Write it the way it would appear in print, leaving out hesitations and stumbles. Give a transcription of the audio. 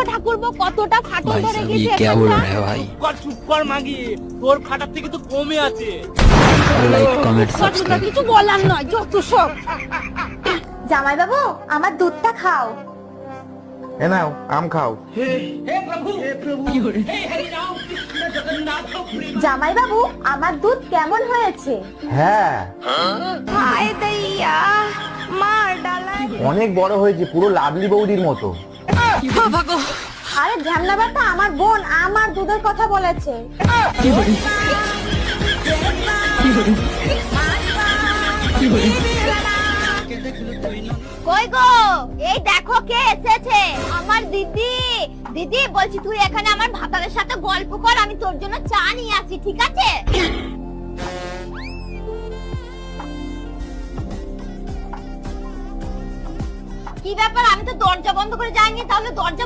দেখো ঠাকুরপো কতটা ফাটল भाई ধরে साहब গেছে ये क्या बोल रहे हैं भाई। চুপ কর মাগি, তোর ফাটার থেকে তো কমে আছে। लाइक कमेंट কতটা सब्सक्राइब। কিছু বলার নয়, যত সব। জামাই বাবু আমার দুধটা খাও। এ নাও আম খাও। জামাই বাবু আমার দুধ কেমন হয়েছে? হ্যাঁ হায় দইয়া মার ডালাই। অনেক বড় হয়েছে, পুরো লাভলি বৌদির মতো। আরে ঝামনা বাতা আমার বোন আমার দুধের কথা বলেছে। কই গো, এই দেখো কে এসেছে, আমার দিদি। দিদি বলছি তুই এখানে আমার ভাতারের সাথে গল্প কর, আমি তোর জন্য চা নিয়ে আসি, ঠিক আছে? কি ব্যাপার, আমি তো দরজা বন্ধ করে যাইনি, তাহলে দরজা